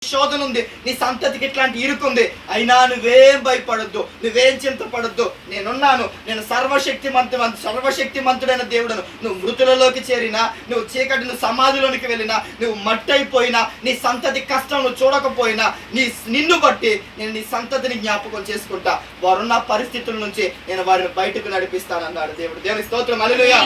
శోధన ఉంది, నీ సంతతికి ఇట్లాంటి ఇరుకుంది, అయినా నువ్వేం భయపడొద్దు, నువ్వేం చింతపడొద్దు. నేనున్నాను, నేను సర్వశక్తిమంతుడైన దేవుడను. నువ్వు మృతులలోకి చేరినా, నువ్వు చీకటి సమాధిలోనికి వెళ్ళినా, నువ్వు మట్టి అయిపోయినా, నీ సంతతి కష్టం నువ్వు చూడకపోయినా, నిన్ను బట్టి నేను నీ సంతతిని జ్ఞాపకం చేసుకుంటా. వారున్న పరిస్థితుల నుంచి నేను వారిని బయటకు నడిపిస్తానన్నాడు దేవుడు. దేవుని స్తోత్రం, హల్లెలూయా.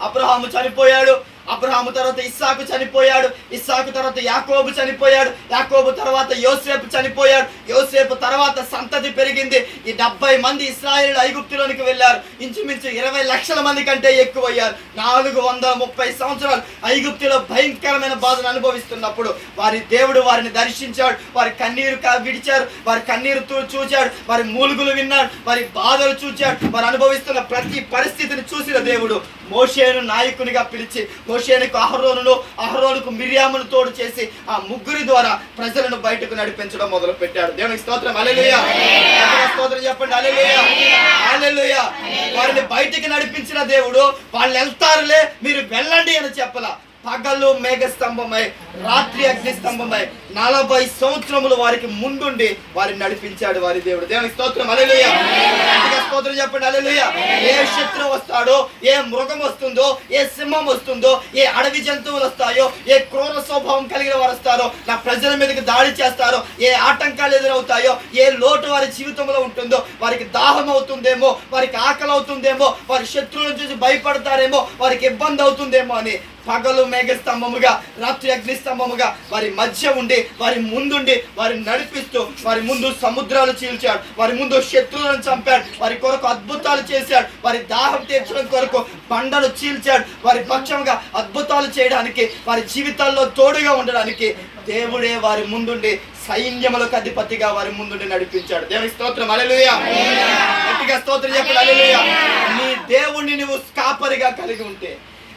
అబ్రహాము చనిపోయాడు, అబ్రహాము తర్వాత ఇస్సాకు చనిపోయాడు, ఇస్సాకు తర్వాత యాకోబు చనిపోయాడు, యాకోబు తర్వాత యోసేపు చనిపోయాడు, యోసేపు తర్వాత సంతతి పెరిగింది. ఈ 70 మంది ఇశ్రాయేలు ఐగుప్తులోనికి వెళ్ళారు. ఇంచుమించు 20 లక్షల మంది కంటే ఎక్కువయ్యారు. 430 సంవత్సరాలు ఐగుప్తులో భయంకరమైన బాధను అనుభవిస్తున్నప్పుడు వారి దేవుడు వారిని దర్శించాడు, వారి కన్నీరు విడిచారు, వారి కన్నీరు చూచాడు, వారి మూలుగులు విన్నాడు, వారి బాధలు చూచాడు. వారు అనుభవిస్తున్న ప్రతి పరిస్థితిని చూసిన దేవుడు మోషేను నాయకునిగా పిలిచి మోషేనుకు అహరోనుకు మిర్యామును తోడు చేసి ఆ ముగ్గురి ద్వారా ప్రజలను బయటకు నడిపించడం మొదలు పెట్టాడు. దేవునికి స్తోత్రం, హల్లెలూయా. స్తోత్రం చెప్పండి, హల్లెలూయా, హల్లెలూయా. వారిని బయటికి నడిపించిన దేవుడు వాళ్ళు వెళ్తారులే మీరు వెళ్ళండి అని చెప్పలా. పగలు మేఘస్తంభమై రాత్రి అగ్నిస్తంభమై 40 సంవత్సరములు వారికి ముందుండి వారిని నడిపించాడు వారి దేవుడు. దేవునికి స్తోత్రం, హల్లెలూయా. స్తోత్రం చెప్పండి, హల్లెలూయా. ఏ శత్రువు వస్తాడో, ఏ మృగం వస్తుందో, ఏ సింహం వస్తుందో, ఏ అడవి జంతువులు వస్తాయో, ఏ క్రూర స్వభావం కలిగిన వారు వస్తారో, నా ప్రజల మీదకి దాడి చేస్తారో, ఏ ఆటంకాలు ఎదురవుతాయో, ఏ లోటు వారి జీవితంలో ఉంటుందో, వారికి దాహం అవుతుందేమో, వారికి ఆకలి అవుతుందేమో, వారి శత్రువులను చూసి భయపడతారేమో, వారికి ఇబ్బంది అవుతుందేమో అని పగలు మేఘస్తంభముగా రాత్రి అగ్నిస్తంభముగా వారి మధ్య ఉండి వారి ముందుండి వారిని నడిపిస్తూ వారి ముందు సముద్రాలు చీల్చాడు, వారి ముందు శత్రువులను చంపాడు, వారి కొరకు అద్భుతాలు చేశాడు, వారి దాహం తీర్చడం కొరకు బండలు చీల్చాడు, వారి పక్షంగా అద్భుతాలు చేయడానికి, వారి జీవితాల్లో తోడుగా ఉండడానికి దేవుడే వారి ముందుండి సైన్యములకు అధిపతిగా వారి ముందుండి నడిపించాడు. దేవుని స్తోత్రం, హల్లెలూయా. గట్టిగా స్తోత్రం చెప్పండి, హల్లెలూయా. నీ దేవుణ్ణి నువ్వు కాపరిగా కలిగి ఉంటే,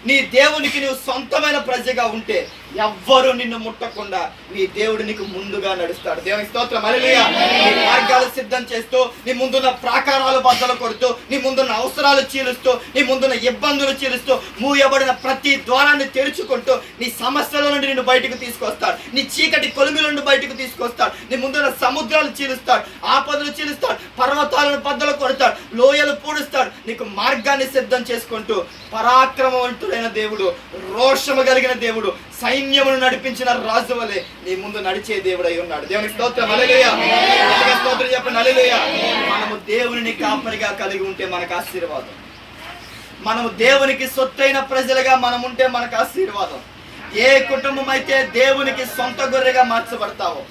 నీ దేవునికి నువ్వు సొంతమైన ప్రజగా ఉంటే ఎవ్వరు నిన్ను ముట్టకుండా నీ దేవుడు నీకు ముందుగా నడుస్తాడు. దేవుని స్తోత్రం, హల్లెలూయా. నీ మార్గాలు సిద్ధం చేస్తూ, నీ ముందున్న ప్రాకారాలు బద్దలు కొడుతూ, నీ ముందున్న అవసరాలు చీలుస్తూ, నీ ముందున్న ఇబ్బందులు చీలుస్తూ, మూయబడిన ప్రతి ద్వారాన్ని తెరుచుకుంటూ నీ సమస్యల నుండి నిన్ను బయటకు తీసుకొస్తాడు, నీ చీకటి కొలుముల నుండి బయటకు తీసుకొస్తాడు, నీ ముందున్న సముద్రాలు చీలుస్తాడు, ఆపదలు చీలుస్తాడు, పర్వతాలను బద్దలు కొడతాడు, లోయలు పూడుస్తాడు. నీకు మార్గాన్ని సిద్ధం చేసుకుంటూ పరాక్రమవంతుడైన దేవుడు, రోషము కలిగిన దేవుడు, సైన్యమును నడిపించిన రాజు వలె నీ ముందు నడిచే దేవుడై ఉన్నాడు. దేవునికి స్తోత్రం, హల్లెలూయా. స్తోత్రం చెప్పండి, హల్లెలూయా. మనము దేవుని కాపరిగా కలిగి ఉంటే మనకు ఆశీర్వాదం. మనము దేవునికి సొత్తైన ప్రజలుగా మనం ఉంటే మనకు ఆశీర్వాదం. ఏ కుటుంబం అయితే దేవునికి సొంత గొర్రెగా మార్చబడతావో,